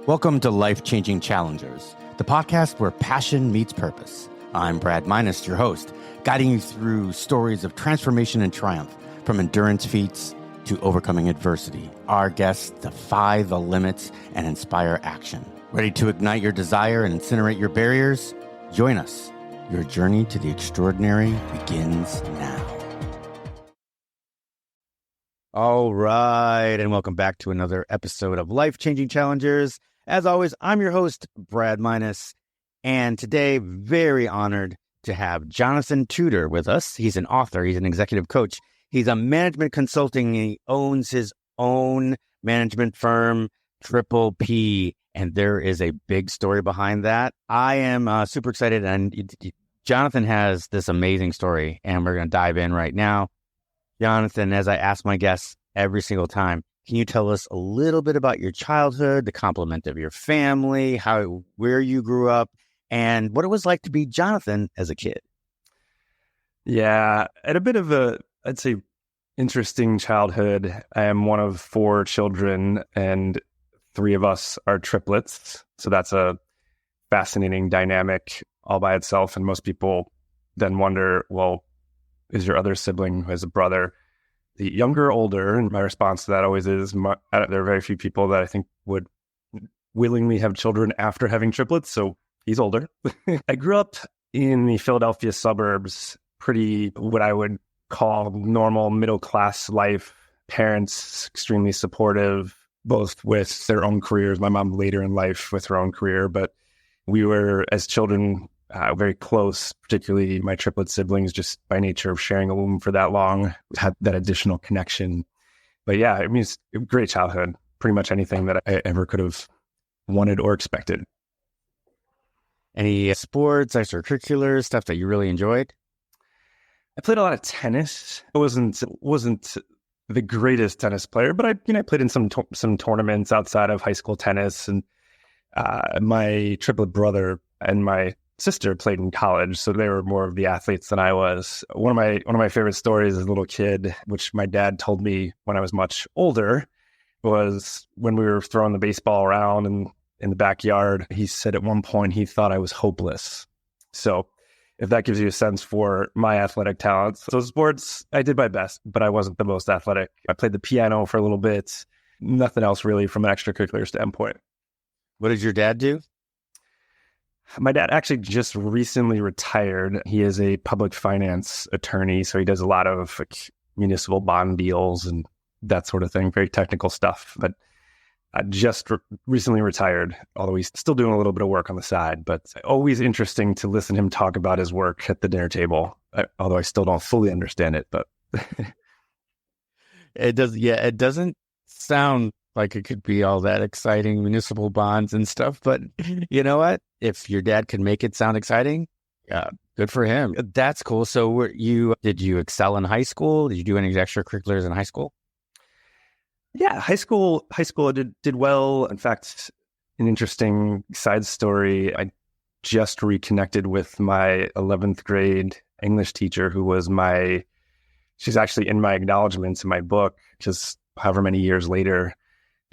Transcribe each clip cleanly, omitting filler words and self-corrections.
Welcome to Life-Changing Challengers, the podcast where passion meets purpose. I'm Brad Minus, your host, guiding you through stories of transformation and triumph, from endurance feats to overcoming adversity. Our guests defy the limits and inspire action. Ready to ignite your desire and incinerate your barriers? Join us. Your journey to the extraordinary begins now. All right, and welcome back to another episode of Life-Changing Challengers. As always, I'm your host, Brad Minus, and today, very honored to have Jonathan Tuteur with us. He's an author, he's an executive coach, he's a management consulting, he owns his own management firm, Triple P, and there is a big story behind that. I am super excited, and Jonathan has this amazing story, and we're going to dive in right now. Jonathan, as I ask my guests every single time, can you tell us a little bit about your childhood, the complement of your family, where you grew up, and what it was like to be Jonathan as a kid? Yeah, I had a bit of I'd say, interesting childhood. I am one of 4 children, and 3 of us are triplets. So that's a fascinating dynamic all by itself. And most people then wonder, well, is your other sibling who has a brother the younger or older? And my response to that always is, there are very few people that I think would willingly have children after having triplets. So he's older. I grew up in the Philadelphia suburbs, pretty what I would call normal middle-class life. Parents extremely supportive, both with their own careers. My mom later in life with her own career, but we were, as children, very close, particularly my triplet siblings, just by nature of sharing a womb for that long, had that additional connection. But yeah, I mean, it's a great childhood, pretty much anything that I ever could have wanted or expected. Any sports, extracurriculars, stuff that you really enjoyed? I played a lot of tennis. I wasn't the greatest tennis player, but I played in some tournaments outside of high school tennis. And my triplet brother and my sister played in college, so they were more of the athletes than I was. One of my favorite stories as a little kid, which my dad told me when I was much older, was when we were throwing the baseball around in the backyard. He said at one point he thought I was hopeless. So if that gives you a sense for my athletic talents. So sports, I did my best, but I wasn't the most athletic. I played the piano for a little bit. Nothing else really from an extracurricular standpoint. What did your dad do? My dad actually just recently retired. He is a public finance attorney, so he does a lot of municipal bond deals and that sort of thing, very technical stuff. But just recently retired, although he's still doing a little bit of work on the side. But always interesting to listen to him talk about his work at the dinner table, although I still don't fully understand it. But it doesn't sound like it could be all that exciting, municipal bonds and stuff. But you know what? If your dad could make it sound exciting, good for him. That's cool. So did you excel in high school? Did you do any extracurriculars in high school? Yeah, high school I did well. In fact, an interesting side story, I just reconnected with my 11th grade English teacher she's actually in my acknowledgments in my book, just however many years later.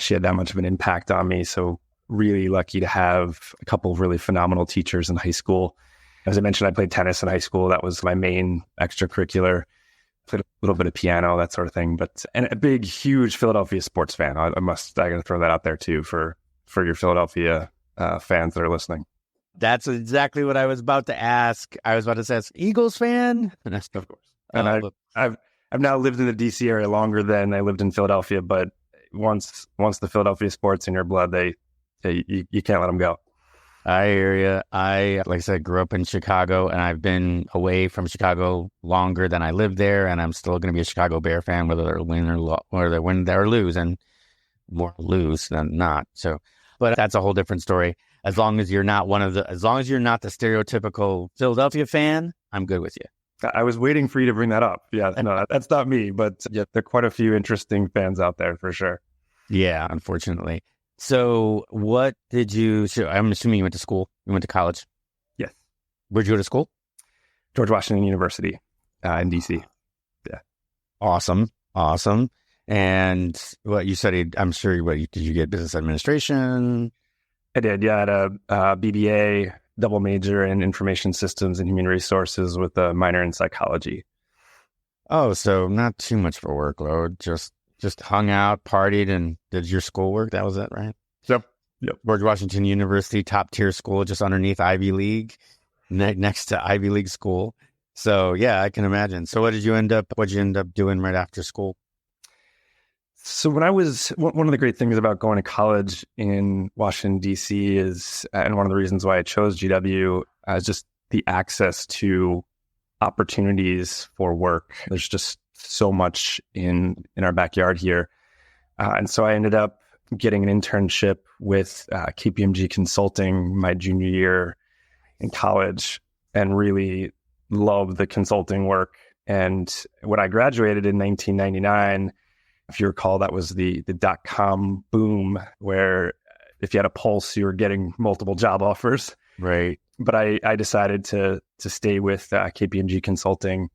She had that much of an impact on me. So really lucky to have a couple of really phenomenal teachers in high school. As I mentioned, I played tennis in high school. That was my main extracurricular. Played a little bit of piano, that sort of thing. And a big, huge Philadelphia sports fan. I got to throw that out there too for your Philadelphia fans that are listening. That's exactly what I was about to ask. I was about to say, Eagles fan? Of course. And I've now lived in the DC area longer than I lived in Philadelphia, but once the Philadelphia sport's in your blood, you can't let them go. I hear you. Like I said, grew up in Chicago, and I've been away from Chicago longer than I lived there, and I'm still going to be a Chicago Bear fan, whether they win or lose, and more lose than not. So, but that's a whole different story. As long as you're not the stereotypical Philadelphia fan, I'm good with you. I was waiting for you to bring that up. Yeah, no, that's not me, but yeah, there are quite a few interesting fans out there for sure. Yeah, unfortunately. So what did you, I'm assuming you went to school, you went to college? Yes. Where'd you go to school? George Washington University in DC. Yeah. Awesome. And what you studied, I'm sure, did you get business administration? I did. Yeah, I had a BBA, double major in information systems and human resources with a minor in psychology. Oh, so not too much for workload. Just hung out, partied, and did your schoolwork. That was it, right? Yep. Yep. George Washington University, top tier school, just underneath Ivy League, next to Ivy League school. So yeah, I can imagine. So what'd you end up doing right after school? So when I was, one of the great things about going to college in Washington, D.C. is, and one of the reasons why I chose GW, is just the access to opportunities for work. There's just so much in our backyard here. And so I ended up getting an internship with KPMG Consulting my junior year in college and really loved the consulting work. And when I graduated in 1999, if you recall, that was the dot-com boom where if you had a pulse, you were getting multiple job offers. Right. But I decided to stay with KPMG Consulting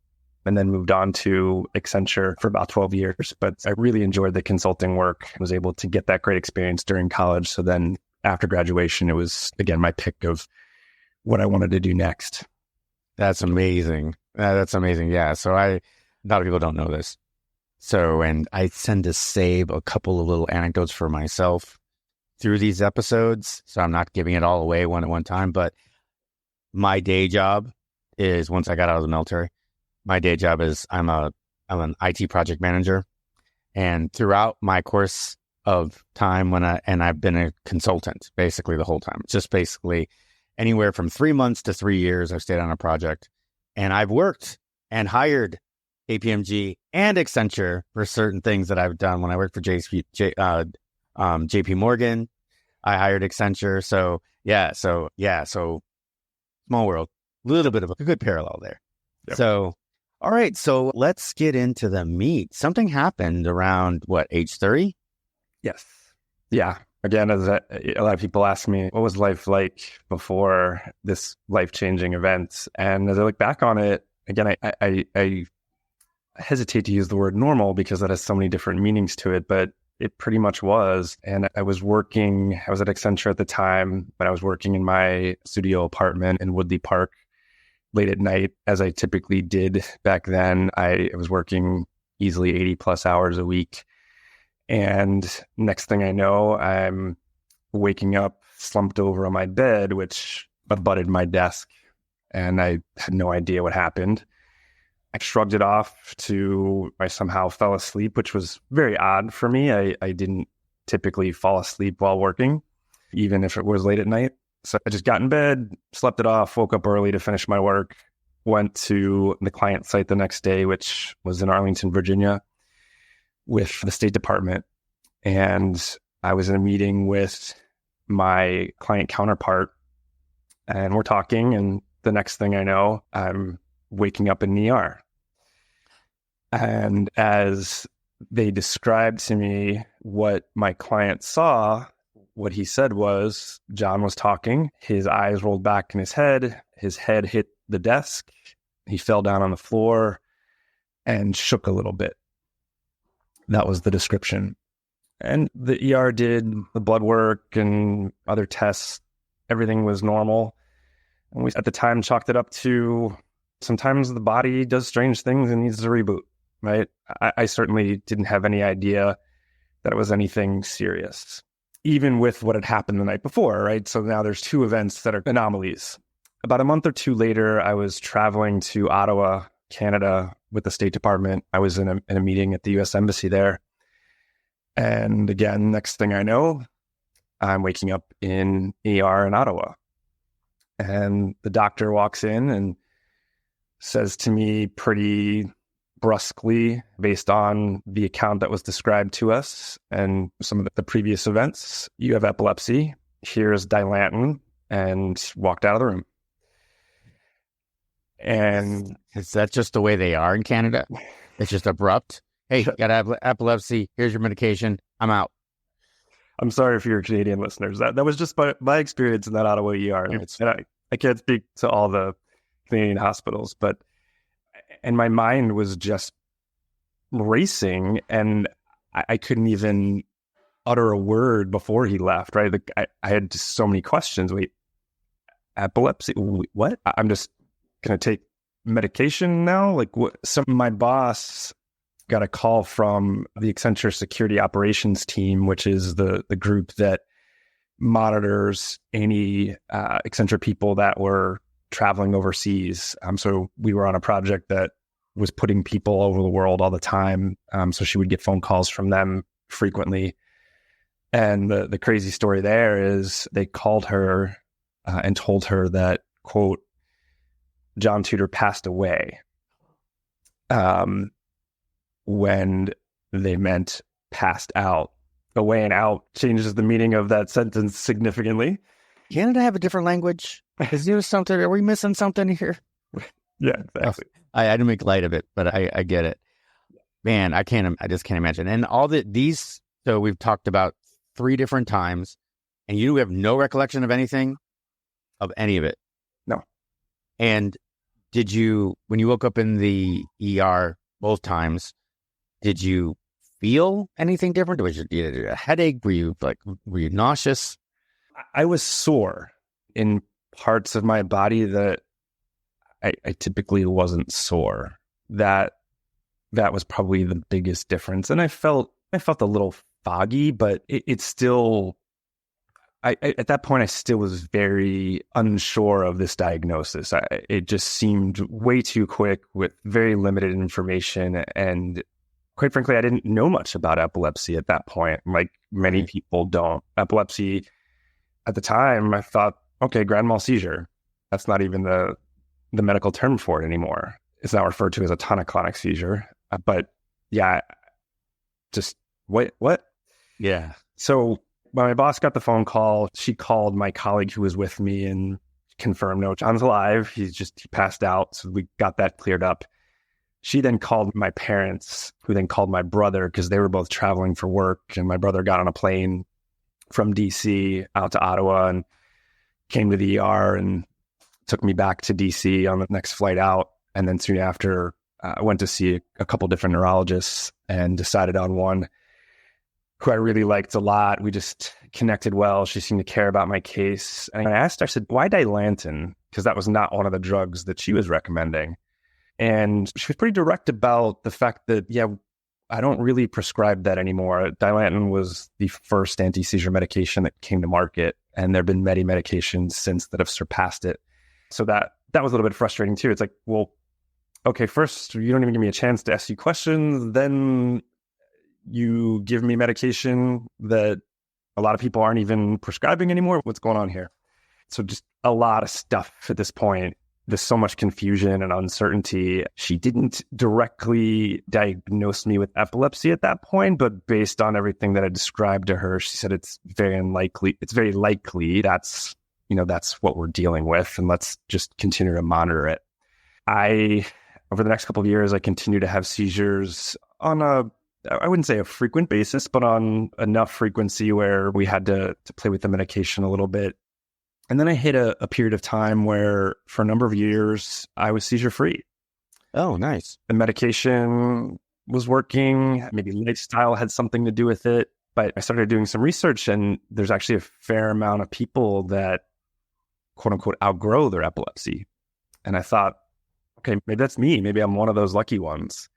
and then moved on to Accenture for about 12 years. But I really enjoyed the consulting work. I was able to get that great experience during college. So then after graduation, it was, again, my pick of what I wanted to do next. That's amazing. That's amazing. Yeah. So a lot of people don't know this. So, and I tend to save a couple of little anecdotes for myself through these episodes. So I'm not giving it all away one at one time, but my day job is, once I got out of the military, my day job is I'm an IT project manager. And throughout my course of time I've been a consultant basically the whole time, just basically anywhere from 3 months to 3 years, I've stayed on a project, and I've worked and hired KPMG and Accenture for certain things that I've done. When I worked for JP Morgan, I hired Accenture. So small world, a little bit of a good parallel there. Yep. So, all right. So let's get into the meat. Something happened around age 30? Yes. Yeah. Again, as a lot of people ask me, what was life like before this life-changing event? And as I look back on it, again, I hesitate to use the word normal because that has so many different meanings to it, but it pretty much was. And I was at Accenture at the time, but I was working in my studio apartment in Woodley Park late at night, as I typically did back then. I was working easily 80 plus hours a week. And next thing I know, I'm waking up slumped over on my bed, which abutted my desk. And I had no idea what happened. I shrugged it off I somehow fell asleep, which was very odd for me. I didn't typically fall asleep while working, even if it was late at night. So I just got in bed, slept it off, woke up early to finish my work, went to the client site the next day, which was in Arlington, Virginia, with the State Department. And I was in a meeting with my client counterpart, and we're talking, and the next thing I know, I'm waking up in the ER. And as they described to me what my client saw, what he said was, John was talking, his eyes rolled back in his head hit the desk, he fell down on the floor and shook a little bit. That was the description. And the ER did the blood work and other tests. Everything was normal. And we, at the time, chalked it up to sometimes the body does strange things and needs to reboot, right? I certainly didn't have any idea that it was anything serious, even with what had happened the night before, right? So now there's two events that are anomalies. About a month or two later, I was traveling to Ottawa, Canada with the State Department. I was in a meeting at the U.S. Embassy there. And again, next thing I know, I'm waking up in ER in Ottawa. And the doctor walks in and says to me pretty brusquely, based on the account that was described to us and some of the previous events, you have epilepsy. Here's Dilantin, and walked out of the room. And is that just the way they are in Canada? It's just abrupt. Hey, you got to have epilepsy. Here's your medication. I'm out. I'm sorry for your Canadian listeners. That was just my experience in that Ottawa ER. No, and I can't speak to all the Canadian hospitals, and my mind was just racing, and I couldn't even utter a word before he left, right? I had just so many questions. Wait, epilepsy? What? I'm just going to take medication now? Like, what? So my boss got a call from the Accenture security operations team, which is the group that monitors any Accenture people that were traveling overseas. So we were on a project that was putting people over the world all the time. So she would get phone calls from them frequently. And the crazy story there is they called her and told her that, quote, John Tutor passed away, when they meant passed out. Away and out changes the meaning of that sentence significantly. Canada have a different language? Is there something? Are we missing something here? Yeah, exactly. I had to make light of it, but I get it. Man, I just can't imagine. And all these, so we've talked about 3 different times, and you have no recollection of anything, of any of it? No. And did you, when you woke up in the ER both times, did you feel anything different? Was you a headache? Were you nauseous? I was sore in parts of my body that I typically wasn't sore. That was probably the biggest difference. And I felt a little foggy, but it's still, at that point, I still was very unsure of this diagnosis. It just seemed way too quick with very limited information. And quite frankly, I didn't know much about epilepsy at that point. Like many people don't. Epilepsy, at the time, I thought, okay, grand mal seizure. That's not even the medical term for it anymore. It's now referred to as a tonic-clonic seizure. But yeah, just what? Yeah. So when my boss got the phone call, she called my colleague who was with me and confirmed, no, John's alive. He passed out. So we got that cleared up. She then called my parents, who then called my brother because they were both traveling for work. And my brother got on a plane from DC out to Ottawa and came to the ER and took me back to DC on the next flight out. And then soon after, I went to see a couple different neurologists and decided on one who I really liked a lot. We just connected well. She seemed to care about my case. And I asked her, I said, why Dilantin? Because that was not one of the drugs that she was recommending. And she was pretty direct about the fact that, yeah, I don't really prescribe that anymore. Dilantin was the first anti-seizure medication that came to market, and there have been many medications since that have surpassed it. So that was a little bit frustrating too. It's like, well, okay, first, you don't even give me a chance to ask you questions. Then you give me medication that a lot of people aren't even prescribing anymore. What's going on here? So just a lot of stuff at this point. There's so much confusion and uncertainty. She didn't directly diagnose me with epilepsy at that point, but based on everything that I described to her, she said it's very unlikely. It's very likely that's what we're dealing with, and let's just continue to monitor it. Over the next couple of years, I continue to have seizures on I wouldn't say a frequent basis, but on enough frequency where we had to play with the medication a little bit. And then I hit a period of time where for a number of years, I was seizure free. Oh, nice. The medication was working. Maybe lifestyle had something to do with it. But I started doing some research, and there's actually a fair amount of people that, quote unquote, outgrow their epilepsy. And I thought, okay, maybe that's me. Maybe I'm one of those lucky ones.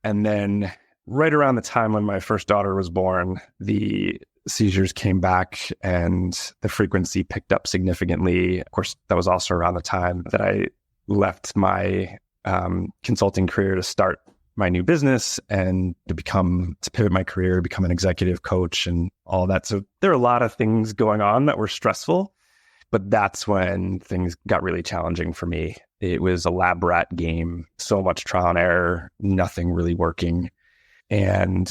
And then right around the time when my first daughter was born, the seizures came back and the frequency picked up significantly. Of course, that was also around the time that I left my consulting career to start my new business and to pivot my career, become an executive coach and all that. So there are a lot of things going on that were stressful, but that's when things got really challenging for me. It was a lab rat game, so much trial and error, nothing really working. And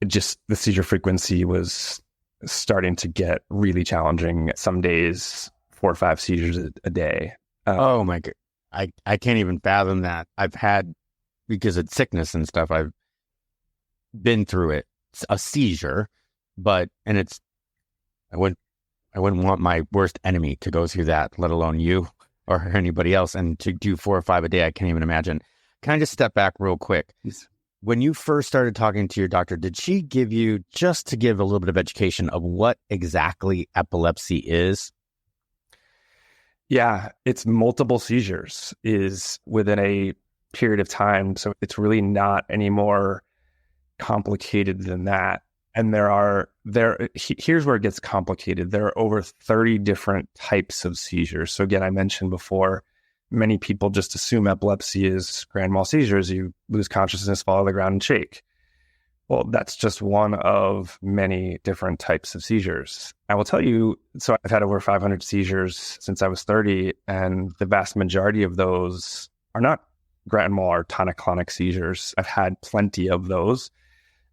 the seizure frequency was starting to get really challenging. Some days, 4 or 5 seizures a day. Oh my God. I can't even fathom that. I've had, because of sickness and stuff, I've been through it. It's a seizure, I wouldn't want my worst enemy to go through that, let alone you or anybody else. And to do 4 or 5 a day, I can't even imagine. Can I just step back real quick? Yes. when you first started talking to your doctor, did she give you, just to give a little bit of education of what exactly epilepsy is? Yeah, it's multiple seizures is within a period of time. So it's really not any more complicated than that. And here's where it gets complicated. There are over 30 different types of seizures. So again, I mentioned before, many people just assume epilepsy is grand mal seizures. You lose consciousness, fall to the ground, and shake. Well, that's just one of many different types of seizures. I will tell you, so I've had over 500 seizures since I was 30, and the vast majority of those are not grand mal or tonic-clonic seizures. I've had plenty of those,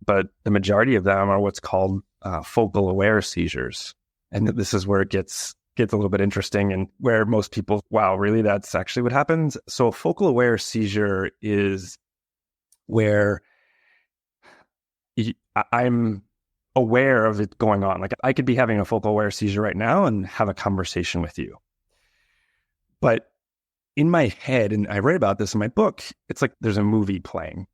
but the majority of them are what's called focal aware seizures. And this is where it gets a little bit interesting and where most people, wow, really, that's actually what happens? So a focal aware seizure is where I'm aware of it going on. Like I could be having a focal aware seizure right now and have a conversation with you. But in my head, and I write about this in my book, it's like there's a movie playing.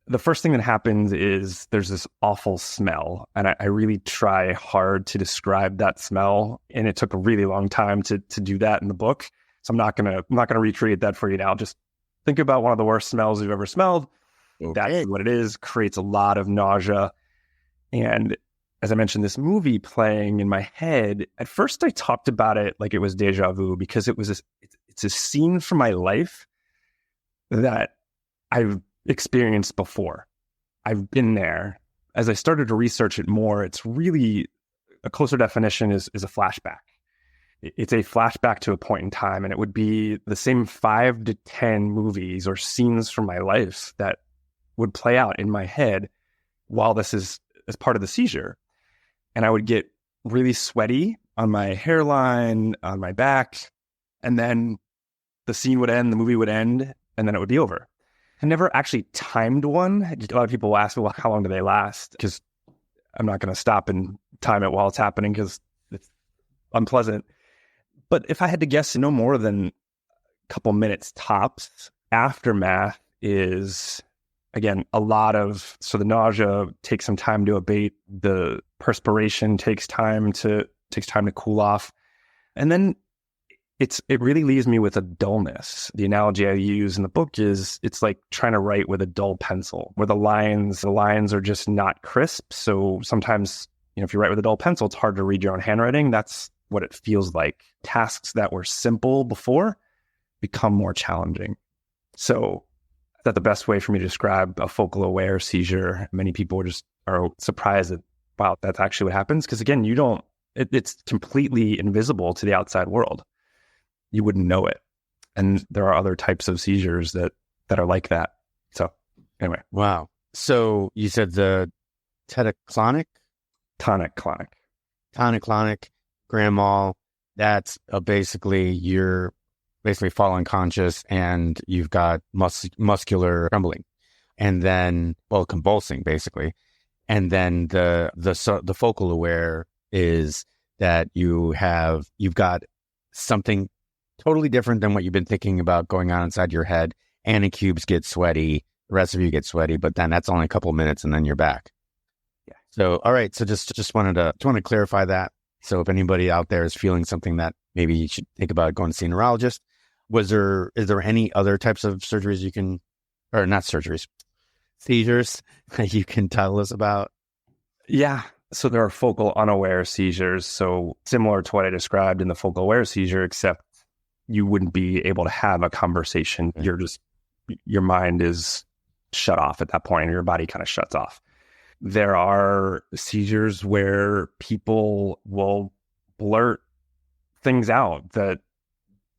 The first thing that happens is there's this awful smell. And I really try hard to describe that smell. And it took a really long time to do that in the book. So I'm not gonna recreate that for you now. Just think about one of the worst smells you've ever smelled. Okay. That's what it is. Creates a lot of nausea. And as I mentioned, this movie playing in my head, at first I talked about it like it was deja vu because it's a scene from my life that I've experienced before. I've been there. As I started to research it more, it's really a closer definition is a flashback. It's a flashback to a point in time, and it would be the same 5 to 10 movies or scenes from my life that would play out in my head while this is as part of the seizure. And I would get really sweaty on my hairline, on my back, and then the scene would end, the movie would end, and then it would be over. I never actually timed one. A lot of people ask me, well, how long do they last? Because I'm not going to stop and time it while it's happening because it's unpleasant. But if I had to guess, no more than a couple minutes tops. Aftermath is, again, so the nausea takes some time to abate. The perspiration takes time to cool off. And then it really leaves me with a dullness. The analogy I use in the book is it's like trying to write with a dull pencil, where the lines are just not crisp. So sometimes, if you write with a dull pencil, it's hard to read your own handwriting. That's what it feels like. Tasks that were simple before become more challenging. So that's the best way for me to describe a focal aware seizure. Many people are surprised that, wow, that's actually what happens. Because again, it's completely invisible to the outside world. You wouldn't know it. And there are other types of seizures that are like that. So anyway. Wow. So you said the tonic-clonic, grand mal, that's basically you're basically falling unconscious and you've got muscular trembling and then, convulsing basically. And then the focal aware is that you've got something totally different than what you've been thinking about going on inside your head. Anicubes get sweaty, the rest of you get sweaty, but then that's only a couple of minutes and then you're back. Yeah. So, all right. So just wanted to clarify that. So if anybody out there is feeling something that maybe you should think about going to see a neurologist, is there any other types of surgeries seizures that you can tell us about? Yeah. So there are focal unaware seizures. So similar to what I described in the focal aware seizure, except you wouldn't be able to have a conversation. Your mind is shut off at that point, and your body kind of shuts off. There are seizures where people will blurt things out that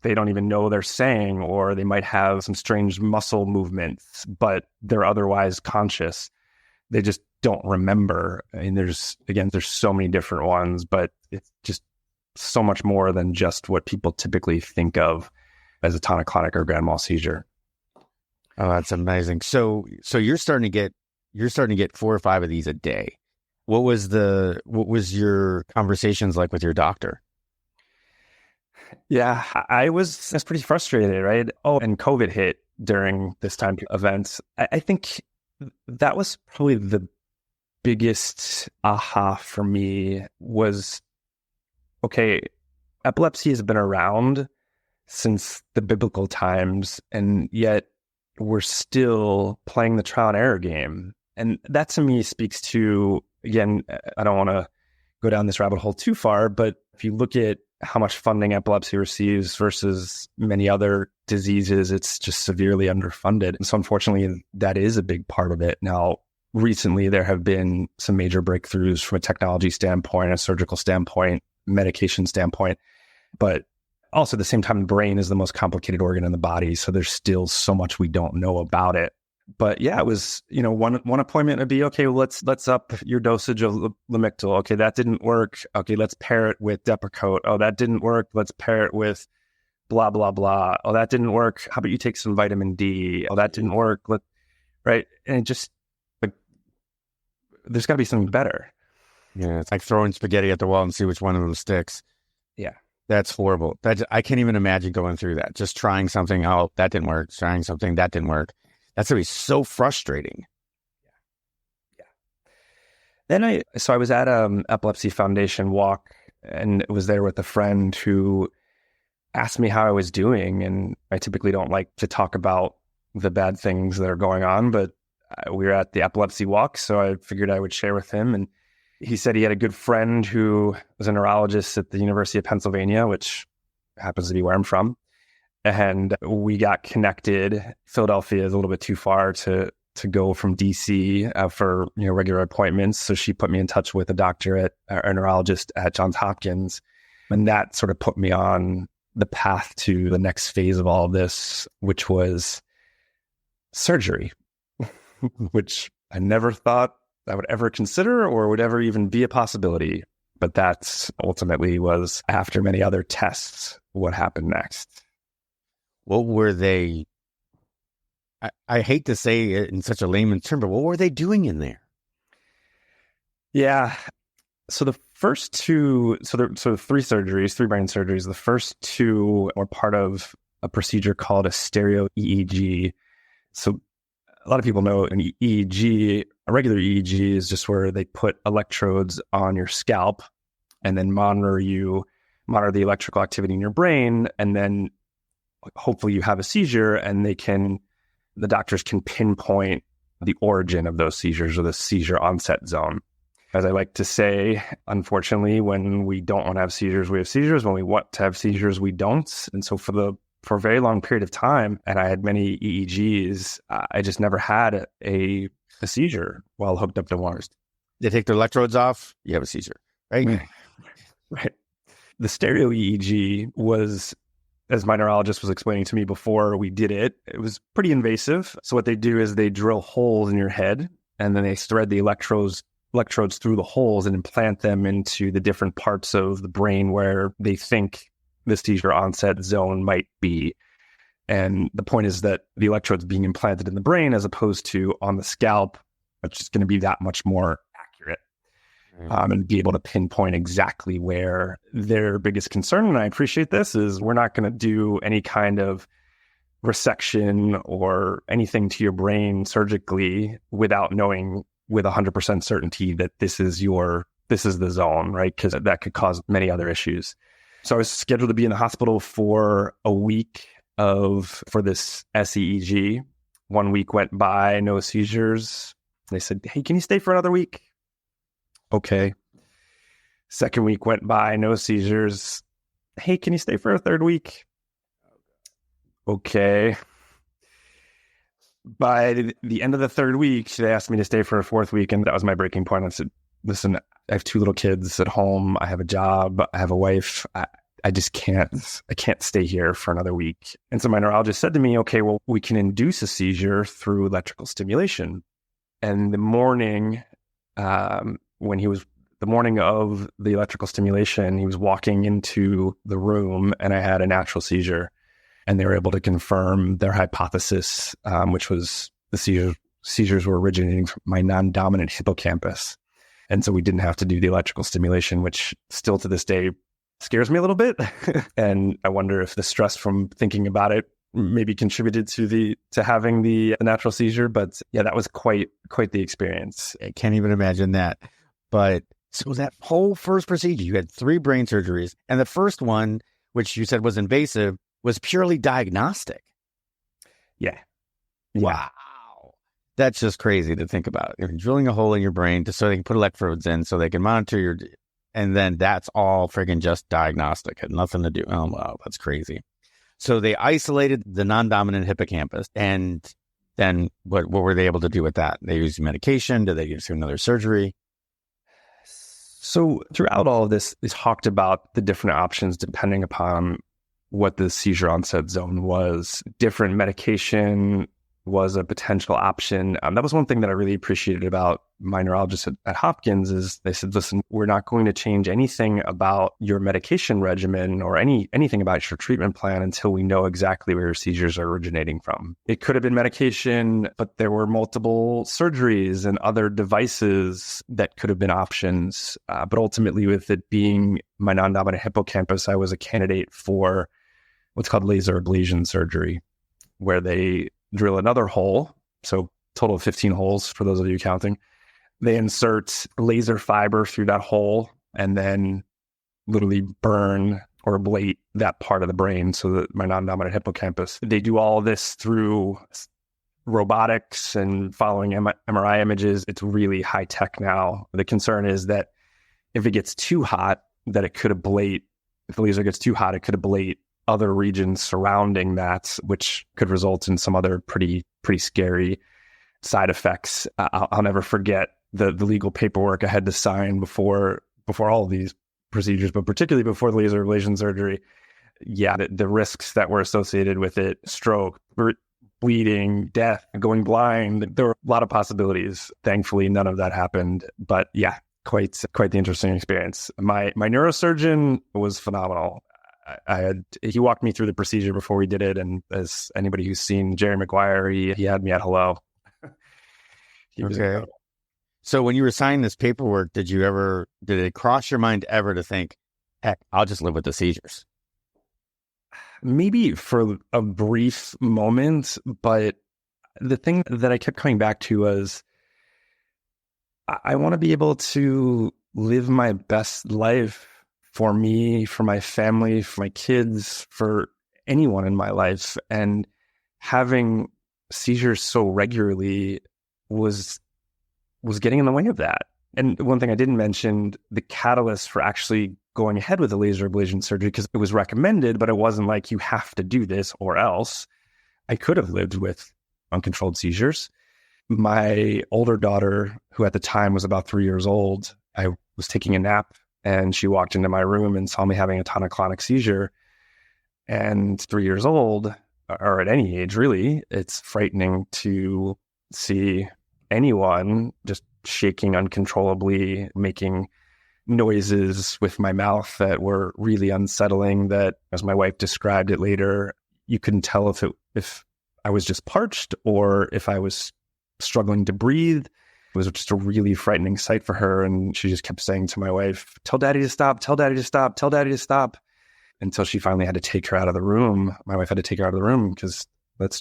they don't even know they're saying, or they might have some strange muscle movements, but they're otherwise conscious. They just don't remember. And there's so many different ones, but it's just so much more than just what people typically think of as a tonic-clonic or grand mal seizure. Oh, that's amazing. So you're starting to get 4 or 5 of these a day. What was your conversations like with your doctor? Yeah, I was pretty frustrated, right? Oh, and COVID hit during this time event. I think That was probably the biggest aha for me was, okay, epilepsy has been around since the biblical times, and yet we're still playing the trial and error game. And that to me speaks to, again, I don't want to go down this rabbit hole too far, but if you look at how much funding epilepsy receives versus many other diseases, it's just severely underfunded. And so unfortunately, that is a big part of it. Now, recently, there have been some major breakthroughs from a technology standpoint, a surgical standpoint, medication standpoint, but also at the same time, the brain is the most complicated organ in the body. So there's still so much we don't know about it. But yeah, it was, one appointment would be, okay, well, let's up your dosage of Lamictal. Okay, that didn't work. Okay, let's pair it with Depakote. Oh, that didn't work. Let's pair it with blah, blah, blah. Oh, that didn't work. How about you take some vitamin D? Oh, that didn't work. Right. And it just, like, there's got to be something better. Yeah, it's like throwing spaghetti at the wall and see which one of them sticks. Yeah. That's horrible. I can't even imagine going through that. Just trying something, oh, that didn't work. Trying something, that didn't work. That's going to be so frustrating. Yeah. Then I was at Epilepsy Foundation walk and was there with a friend who asked me how I was doing. And I typically don't like to talk about the bad things that are going on, but we were at the epilepsy walk, so I figured I would share with him. And he said he had a good friend who was a neurologist at the University of Pennsylvania, which happens to be where I'm from. And we got connected. Philadelphia is a little bit too far to go from DC for regular appointments. So she put me in touch with a neurologist at Johns Hopkins. And that sort of put me on the path to the next phase of all of this, which was surgery, which I never thought I would ever consider or would ever even be a possibility. But that's ultimately was, after many other tests, what happened next. What were they? I hate to say it in such a layman's term, but what were they doing in there? Yeah. So the first two, three brain surgeries. The first two were part of a procedure called a stereo EEG. So a lot of people know an EEG, a regular EEG is just where they put electrodes on your scalp and then monitor the electrical activity in your brain, and then hopefully you have a seizure, and the doctors can pinpoint the origin of those seizures or the seizure onset zone. As I like to say, unfortunately, when we don't want to have seizures, we have seizures. When we want to have seizures, we don't. And so for a very long period of time, and I had many EEGs, I just never had a seizure while hooked up to wires. They take the electrodes off, you have a seizure, right? Right. The stereo EEG was, as my neurologist was explaining to me before we did it, it was pretty invasive. So what they do is they drill holes in your head, and then they thread the electrodes through the holes and implant them into the different parts of the brain where they think the seizure onset zone might be. And the point is that the electrodes being implanted in the brain as opposed to on the scalp, which is going to be that much more accurate. And be able to pinpoint exactly where their biggest concern, and I appreciate this, is we're not going to do any kind of resection or anything to your brain surgically without knowing with 100% certainty that this is the zone, right? Because that could cause many other issues. So I was scheduled to be in the hospital for a week for this SEEG. 1 week went by, no seizures. They said, hey, can you stay for another week? Okay. Second week went by, no seizures. Hey, can you stay for a third week? Okay. By the end of the third week, they asked me to stay for a fourth week, and that was my breaking point. I said, listen, I have 2 little kids at home. I have a job. I have a wife. I just can't stay here for another week. And so my neurologist said to me, okay, well, we can induce a seizure through electrical stimulation. And the morning of the electrical stimulation, he was walking into the room and I had a natural seizure. And they were able to confirm their hypothesis, which was the seizures were originating from my non-dominant hippocampus. And so we didn't have to do the electrical stimulation, which still to this day scares me a little bit. And I wonder if the stress from thinking about it maybe contributed to having the natural seizure. But yeah, that was quite the experience. I can't even imagine that. But so that whole first procedure, you had 3 brain surgeries, and the first one, which you said was invasive, was purely diagnostic. Yeah. Wow. That's just crazy to think about. You're drilling a hole in your brain just so they can put electrodes in so they can monitor your, and then that's all friggin' just diagnostic. Had nothing to do. Oh, wow, that's crazy. So they isolated the non-dominant hippocampus, and then what were they able to do with that? They used medication? Did they use another surgery? So throughout all of this, they talked about the different options depending upon what the seizure onset zone was. Different medication was a potential option. That was one thing that I really appreciated about my neurologist at Hopkins is they said, listen, we're not going to change anything about your medication regimen or anything about your treatment plan until we know exactly where your seizures are originating from. It could have been medication, but there were multiple surgeries and other devices that could have been options. But ultimately, with it being my non-dominant hippocampus, I was a candidate for what's called laser ablation surgery, where they drill another hole. So total of 15 holes for those of you counting. They insert laser fiber through that hole and then literally burn or ablate that part of the brain. So that my non-dominant hippocampus, they do all this through robotics and following MRI images. It's really high tech now. The concern is that if it gets too hot, that it could ablate. If the laser gets too hot, it could ablate other regions surrounding that, which could result in some other pretty scary side effects. I'll never forget the legal paperwork I had to sign before all of these procedures, but particularly before the laser ablation surgery. Yeah, the risks that were associated with it, stroke, bleeding, death, going blind, there were a lot of possibilities. Thankfully, none of that happened. But yeah, quite the interesting experience. My neurosurgeon was phenomenal. He walked me through the procedure before we did it, and as anybody who's seen Jerry Maguire, he had me at hello. Okay. So when you were signing this paperwork, did it cross your mind ever to think, heck, I'll just live with the seizures? Maybe for a brief moment, but the thing that I kept coming back to was I want to be able to live my best life for me, for my family, for my kids, for anyone in my life. And having seizures so regularly was getting in the way of that. And one thing I didn't mention, the catalyst for actually going ahead with the laser ablation surgery, because it was recommended, but it wasn't like you have to do this or else. I could have lived with uncontrolled seizures. My older daughter, who at the time was about 3 years old, I was taking a nap and she walked into my room and saw me having a tonic-clonic seizure. And 3 years old, or at any age really, it's frightening to see anyone just shaking uncontrollably, making noises with my mouth that were really unsettling, that, as my wife described it later, you couldn't tell if I was just parched or if I was struggling to breathe. It was just a really frightening sight for her. And she just kept saying to my wife, tell daddy to stop, tell daddy to stop, tell daddy to stop. Until she finally had to take her out of the room. My wife had to take her out of the room because it's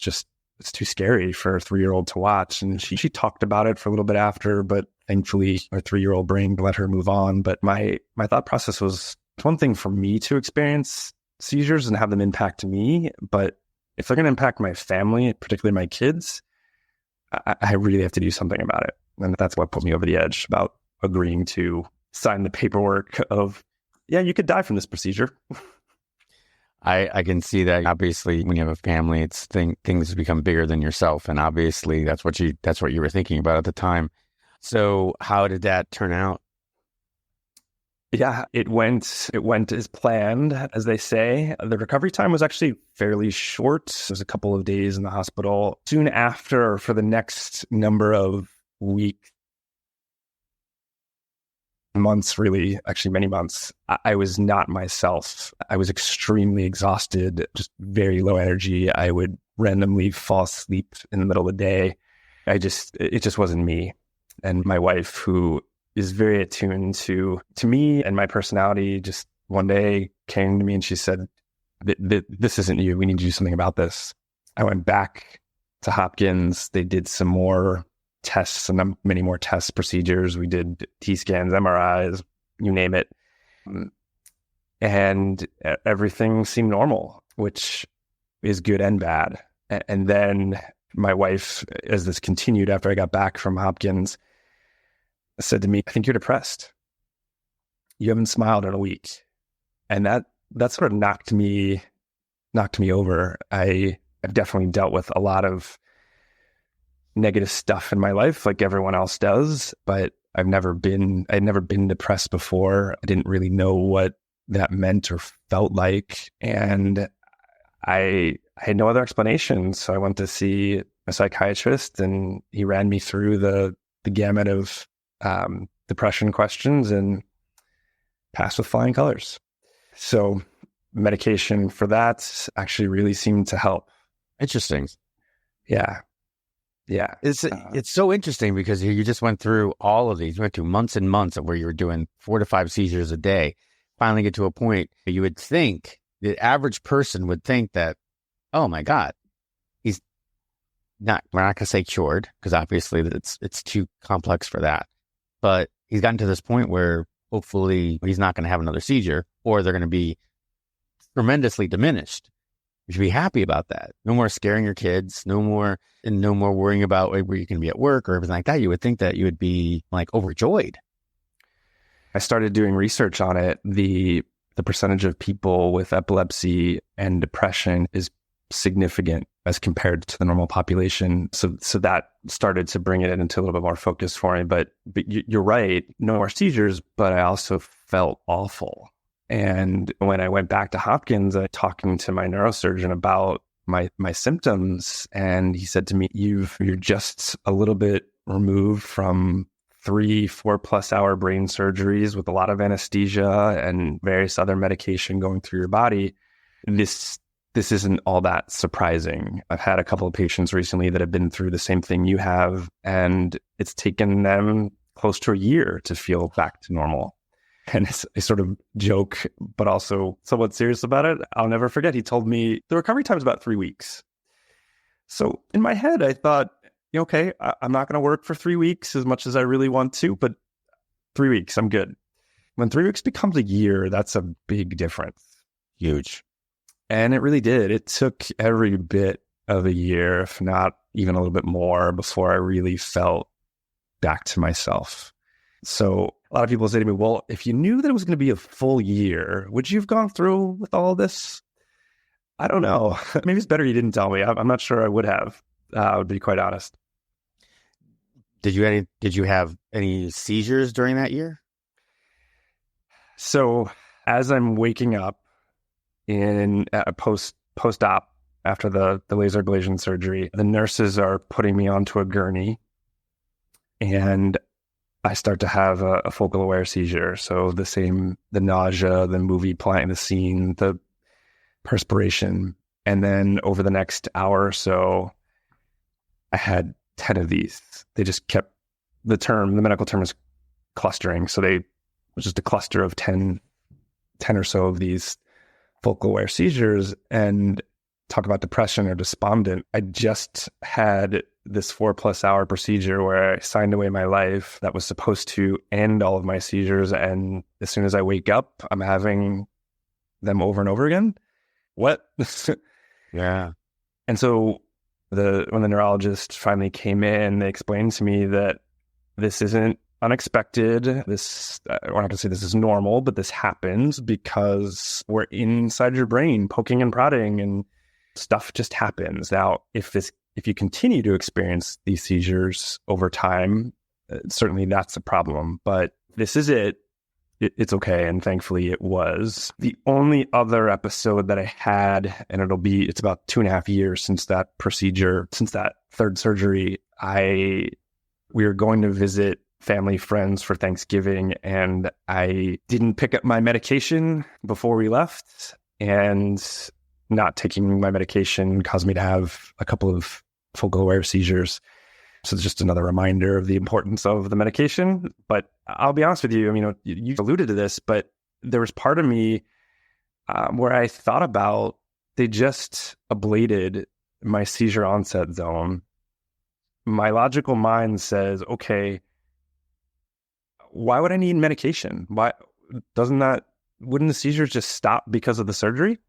too scary for a 3-year-old to watch. And she talked about it for a little bit after, but thankfully our 3-year-old brain let her move on. But my thought process was, it's one thing for me to experience seizures and have them impact me, but if they're going to impact my family, particularly my kids, I really have to do something about it. And that's what put me over the edge about agreeing to sign the paperwork of, yeah, you could die from this procedure. I can see that. Obviously, when you have a family, it's things become bigger than yourself, and obviously that's what you were thinking about at the time. So, how did that turn out? Yeah, it went as planned, as they say. The recovery time was actually fairly short. It was a couple of days in the hospital. Soon after, for the next number of weeks, months, really, actually many months, I was not myself. I was extremely exhausted, just very low energy. I would randomly fall asleep in the middle of the day. It just wasn't me. And my wife, who is very attuned to me and my personality, just one day came to me and she said, this isn't you. We need to do something about this. I went back to Hopkins. They did some more tests and many more tests, procedures. We did T-scans, MRIs, you name it. And everything seemed normal, which is good and bad. And then my wife, as this continued after I got back from Hopkins, said to me, I think you're depressed. You haven't smiled in a week. And that sort of knocked me over. I've definitely dealt with a lot of negative stuff in my life like everyone else does, but I'd never been depressed before. I didn't really know what that meant or felt like. And I had no other explanation. So I went to see a psychiatrist and he ran me through the gamut of depression questions and passed with flying colors. So medication for that actually really seemed to help. Interesting. Yeah. It's so interesting because you just went through all of these. You went through months and months of where you were doing 4 to 5 seizures a day. Finally get to a point you would think, the average person would think that, oh my God, we're not going to say cured, because obviously it's too complex for that. But he's gotten to this point where hopefully he's not going to have another seizure, or they're going to be tremendously diminished. You should be happy about that. No more scaring your kids, no more worrying about where you can be at work or everything like that. You would think that you would be like overjoyed. I started doing research on it. The percentage of people with epilepsy and depression is significant as compared to the normal population. So that started to bring it into a little bit more focus for me. But you're right, no more seizures, but I also felt awful. And when I went back to Hopkins, I talking to my neurosurgeon about my symptoms, and he said to me, you're just a little bit removed from 3-4+ hour brain surgeries with a lot of anesthesia and various other medication going through your body. This isn't all that surprising. I've had a couple of patients recently that have been through the same thing you have, and it's taken them close to a year to feel back to normal. And it's a sort of joke, but also somewhat serious about it. I'll never forget, he told me the recovery time is about 3 weeks. So in my head, I thought, okay, I'm not going to work for 3 weeks as much as I really want to, but 3 weeks, I'm good. When 3 weeks becomes a year, that's a big difference. Huge. And it really did. It took every bit of a year, if not even a little bit more, before I really felt back to myself. So a lot of people say to me, well, if you knew that it was going to be a full year, would you have gone through with all this? I don't know. Maybe it's better you didn't tell me. I'm not sure I would have, to be quite honest. Did you have any seizures during that year? So as I'm waking up in post-op after the laser ablation surgery, the nurses are putting me onto a gurney, and I start to have a focal aware seizure. So the nausea, the movie playing, the scene, the perspiration. And then over the next hour or so, I had 10 of these. They just kept, the medical term is clustering. So it was just a cluster of 10 or so of these focal aware seizures. And talk about depression or despondent. I just had this 4+ hour procedure where I signed away my life that was supposed to end all of my seizures. And as soon as I wake up, I'm having them over and over again. What? Yeah. And so when the neurologist finally came in, they explained to me that this isn't unexpected. We're not going to say this is normal, but this happens because we're inside your brain poking and prodding, and stuff just happens. Now, if you continue to experience these seizures over time, certainly that's a problem. But this is it. It's okay. And thankfully it was. The only other episode that I had, and it's about 2.5 years since that procedure, since that third surgery, we were going to visit family friends for Thanksgiving, and I didn't pick up my medication before we left, and not taking my medication caused me to have a couple of focal aware seizures. So it's just another reminder of the importance of the medication. But I'll be honest with you, I mean, you alluded to this, but there was part of me where I thought about, they just ablated my seizure onset zone, my logical mind says, okay, why would I need medication? Wouldn't the seizures just stop because of the surgery?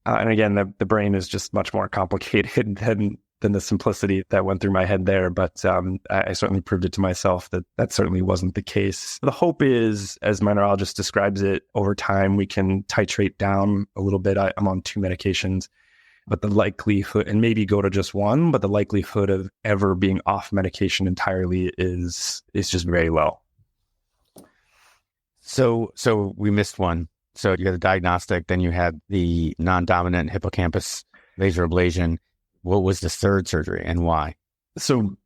And again, the brain is just much more complicated than the simplicity that went through my head there. But I certainly proved it to myself that certainly wasn't the case. The hope is, as my neurologist describes it, over time we can titrate down a little bit. I'm on 2 medications, but the likelihood, and maybe go to just 1, but the likelihood of ever being off medication entirely is just very low. So we missed one. So you had the diagnostic, then you had the non-dominant hippocampus laser ablation. What was the third surgery and why? So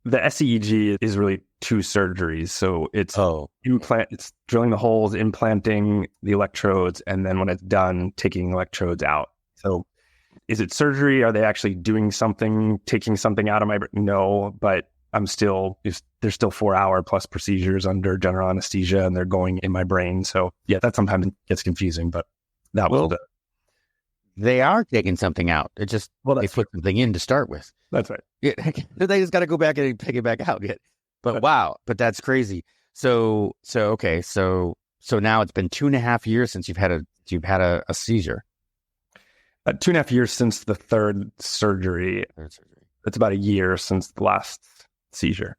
the SEEG is really 2 surgeries. So it's it's drilling the holes, implanting the electrodes, and then when it's done, taking electrodes out. So is it surgery? Are they actually doing something, taking something out of my brain? No, but there's still 4-hour plus procedures under general anesthesia, and they're going in my brain. So yeah, that sometimes gets confusing, but that was they are taking something out. It just, they put something in to start with. That's right. Yeah, they just got to go back and take it back out. But wow, but that's crazy. So okay. So now it's been 2.5 years since you've had a seizure. 2.5 years since the third surgery. It's about a year since the last seizure.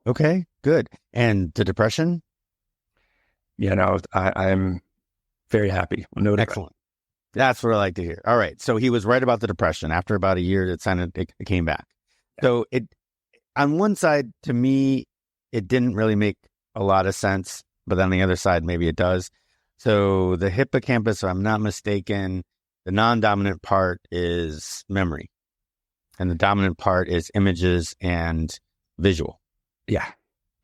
Okay, good. And the depression? Yeah, no, I'm very happy. No, excellent. That's what I like to hear. All right. So he was right about the depression. After about a year, it came back. Yeah. So on one side, to me, it didn't really make a lot of sense, but on the other side, maybe it does. So the hippocampus, if I'm not mistaken, the non-dominant part is memory, and the dominant part is images and visual. Yeah,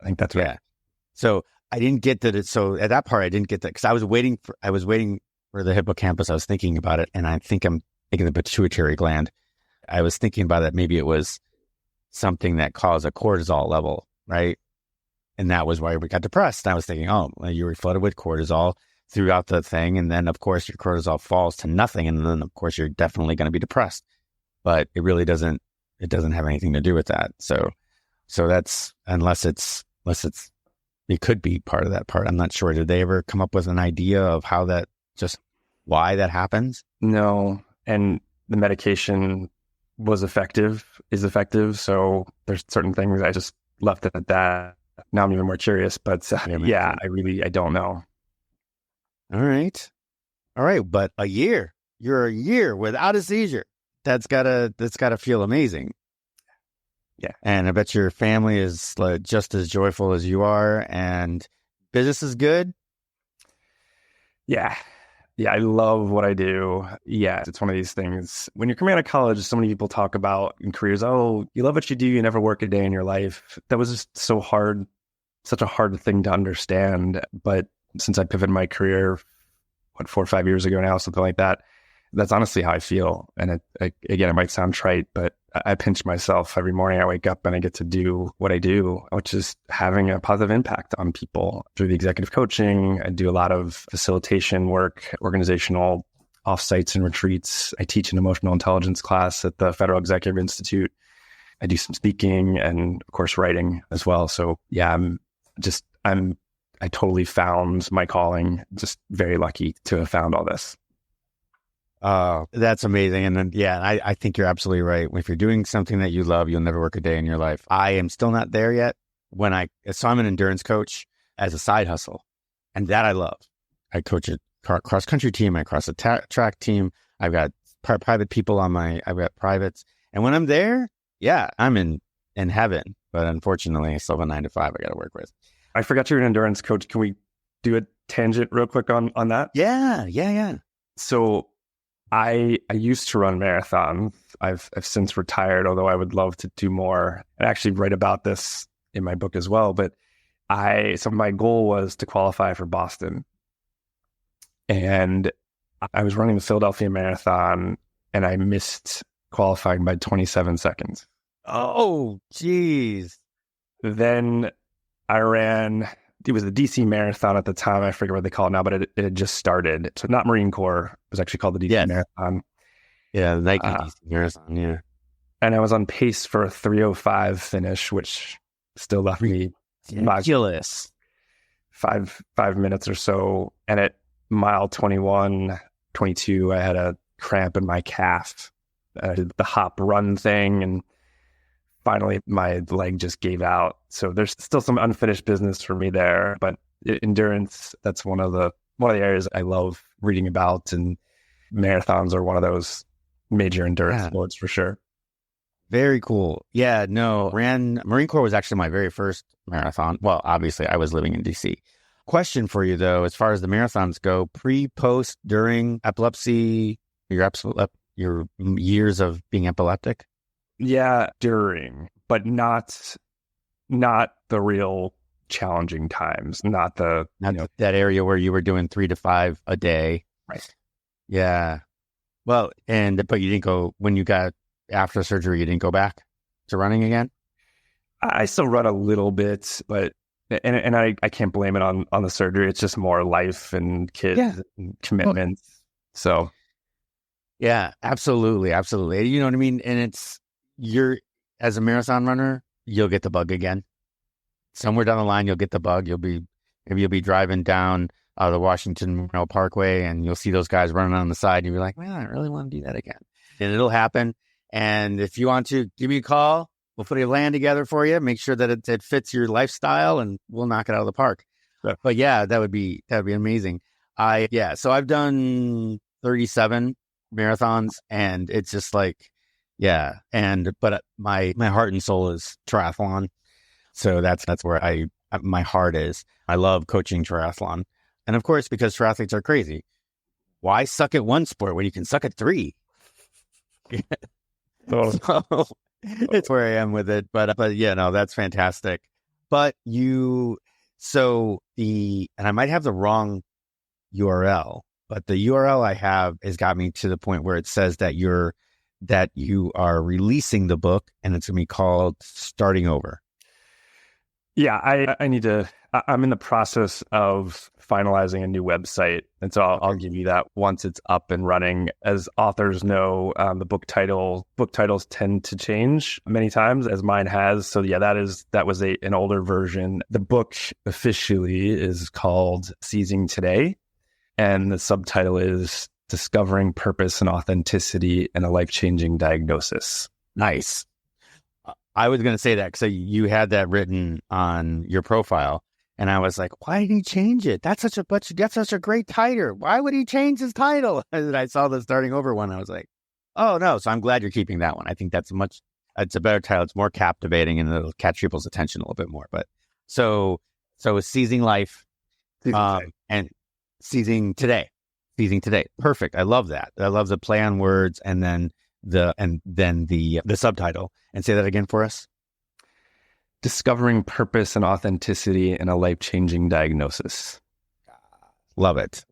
I think that's right. Yeah. So I didn't get that. So at that part, I didn't get that because I was waiting for the hippocampus. I was thinking about it, and I think I'm thinking the pituitary gland. I was thinking about that. Maybe it was something that caused a cortisol level, right? And that was why we got depressed. And I was thinking, oh, well, you were flooded with cortisol throughout the thing, and then of course your cortisol falls to nothing, and then of course you're definitely going to be depressed. But it really doesn't. It doesn't have anything to do with that. So that's unless it could be part of that part. I'm not sure. Did they ever come up with an idea of why that happens? No. And the medication is effective. So there's certain things I just left it at that. Now I'm even more curious, but I don't know. All right. But you're a year without a seizure. That's gotta feel amazing. Yeah. And I bet your family is just as joyful as you are, and business is good. Yeah. Yeah, I love what I do. Yeah, it's one of these things. When you're coming out of college, so many people talk about in careers, oh, you love what you do, you never work a day in your life. That was just so hard, such a hard thing to understand. But since I pivoted my career, 4 or 5 years ago now, something like that, that's honestly how I feel. And again, it might sound trite, but I pinch myself every morning. I wake up and I get to do what I do, which is having a positive impact on people through the executive coaching. I do a lot of facilitation work, organizational offsites and retreats. I teach an emotional intelligence class at the Federal Executive Institute. I do some speaking and of course writing as well. So yeah, I totally found my calling. Just very lucky to have found all this. That's amazing. And then, I think you're absolutely right. If you're doing something that you love, you'll never work a day in your life. I am still not there yet. So I'm an endurance coach as a side hustle, and that I love. I coach a cross country team. I cross a track team. I've got private people I've got privates. And when I'm there, I'm in heaven. But unfortunately, I still have a 9 to 5 I got to work with. I forgot you're an endurance coach. Can we do a tangent real quick on that? Yeah. So I used to run marathons. I've since retired, although I would love to do more. I actually write about this in my book as well. But so my goal was to qualify for Boston. And I was running the Philadelphia Marathon, and I missed qualifying by 27 seconds. Oh, geez. Then I ran, it was the DC Marathon at the time. I forget what they call it now, but it had just started. So not Marine Corps. It was actually called the DC Marathon. Yeah, the Nike DC Marathon, yeah. And I was on pace for a 3:05 finish, which still left me ridiculous. Five minutes or so. And at mile 21, 22, I had a cramp in my calf. I did the hop run thing, and finally my leg just gave out. So there's still some unfinished business for me there. But endurance, that's one of the areas I love reading about, and marathons are one of those major endurance sports for sure. Very cool. Yeah, no, Marine Corps was actually my very first marathon. Well, obviously I was living in DC. Question for you though, as far as the marathons go, pre, post, during epilepsy, your years of being epileptic? Yeah, during, but not the real challenging times, not that area where you were doing 3 to 5 a day. Right. Yeah. Well, but you didn't go when you got after surgery, you didn't go back to running again? I still run a little bit, but and I can't blame it on the surgery. It's just more life and kids and commitments. So yeah, absolutely. Absolutely. You know what I mean? And as a marathon runner, you'll get the bug again. Somewhere down the line, you'll get the bug. Maybe you'll be driving down the Washington Memorial Parkway and you'll see those guys running on the side. And you'll be like, man, I really want to do that again. And it'll happen. And if you want to, give me a call. We'll put a plan together for you. Make sure that it fits your lifestyle, and we'll knock it out of the park. Yeah. But yeah, that would be amazing. So I've done 37 marathons, and it's just like, but my heart and soul is triathlon. So that's where my heart is. I love coaching triathlon, and of course, because triathletes are crazy. Why suck at one sport when you can suck at 3? So it's where I am with it, but yeah, no, that's fantastic. But and I might have the wrong URL, but the URL I have has got me to the point where it says that you are releasing the book, and it's going to be called Starting Over. Yeah, I need to. I'm in the process of finalizing a new website, and so I'll give you that once it's up and running. As authors know, the book titles tend to change many times, as mine has. So yeah, that was an older version. The book officially is called Seizing Today, and the subtitle is Discovering Purpose and Authenticity in a Life-Changing Diagnosis. Nice. I was going to say that because you had that written on your profile, and I was like, "Why did he change it? That's such a great title. Why would he change his title?" And I saw the Starting Over one. I was like, "Oh no!" So I'm glad you're keeping that one. I think it's a better title. It's more captivating, and it'll catch people's attention a little bit more. But so Seizing Life, and Seizing Today. Perfect. I love that. I love the play on words, and then the subtitle. And say that again for us. Discovering Purpose and Authenticity in a Life-Changing Diagnosis. Love it.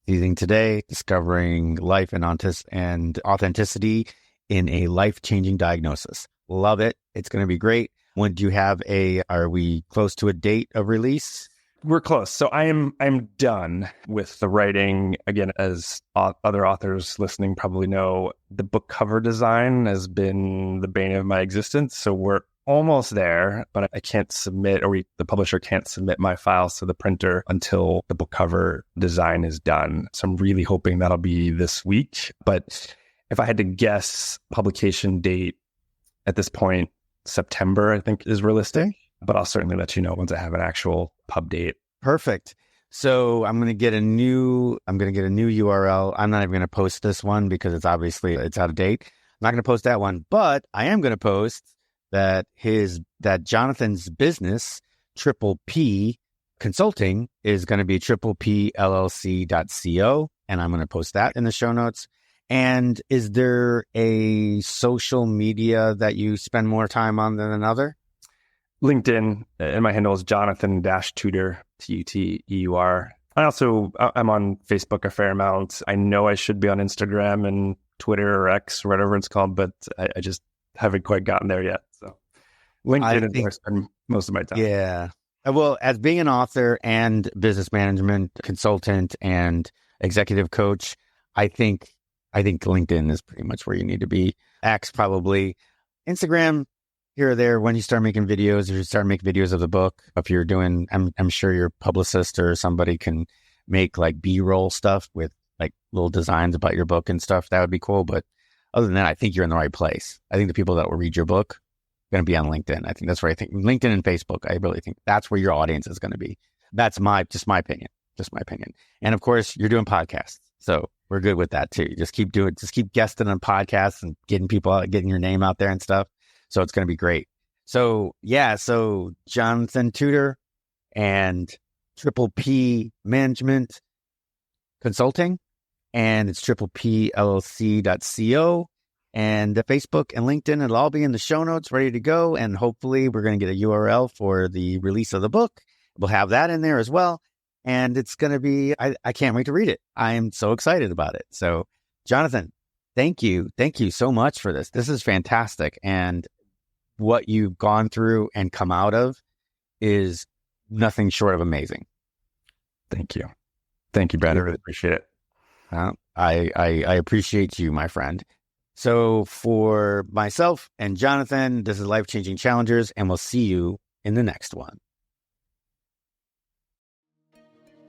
Seizing Today, Discovering Life and Authenticity in a Life-Changing Diagnosis. Love it. It's going to be great. When do you have are we close to a date of release? We're close. So I'm done with the writing. Again, as other authors listening probably know, the book cover design has been the bane of my existence. So we're almost there, but I can't submit, the publisher can't submit my files to the printer until the book cover design is done. So I'm really hoping that'll be this week. But if I had to guess, publication date at this point, September, I think is realistic. But I'll certainly let you know once I have an actual pub date. Perfect. So I'm going to get a new URL. I'm not even going to post this one because it's out of date. I'm not going to post that one, but I am going to post that Jonathan's business, Triple P Consulting, is going to be tripplepllc.co. And I'm going to post that in the show notes. And is there a social media that you spend more time on than another? LinkedIn, and my handle is Jonathan-Tuteur, Tuteur. I'm on Facebook a fair amount. I know I should be on Instagram and Twitter or X or whatever it's called, but I just haven't quite gotten there yet. So LinkedIn is where I spend most of my time. Yeah. Well, as being an author and business management consultant and executive coach, I think I think LinkedIn is pretty much where you need to be. X probably. Instagram here or there when you start making videos, or you start making videos of the book. If you're doing, I'm sure your publicist or somebody can make like B-roll stuff with like little designs about your book and stuff. That would be cool. But other than that, I think you're in the right place. I think the people that will read your book are going to be on LinkedIn. I think that's where I think LinkedIn and Facebook. I really think that's where your audience is going to be. That's my opinion. Just my opinion. And of course, you're doing podcasts, so we're good with that too. Just keep guesting on podcasts and getting people out, getting your name out there and stuff. So it's going to be great. So yeah, so Jonathan Tuteur and Triple P Management Consulting, and it's tripplepllc.co, and Facebook and LinkedIn. It'll all be in the show notes, ready to go. And hopefully we're going to get a URL for the release of the book. We'll have that in there as well. And it's going to be, I can't wait to read it. I am so excited about it. So Jonathan, thank you. Thank you so much for this. This is fantastic. And what you've gone through and come out of is nothing short of amazing. Thank you. Thank you, Brad. I really appreciate it. I appreciate you, my friend. So for myself and Jonathan, this is Life Changing Challengers, and we'll see you in the next one.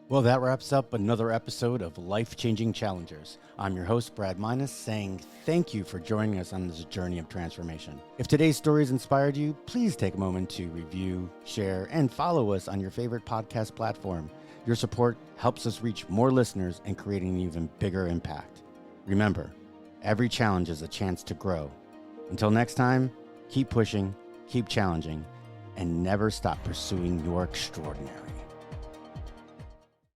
Well, that wraps up another episode of Life Changing Challengers. I'm your host, Brad Minus, saying thank you for joining us on this journey of transformation. If today's stories inspired you, please take a moment to review, share, and follow us on your favorite podcast platform. Your support helps us reach more listeners and create an even bigger impact. Remember, every challenge is a chance to grow. Until next time, keep pushing, keep challenging, and never stop pursuing your extraordinary.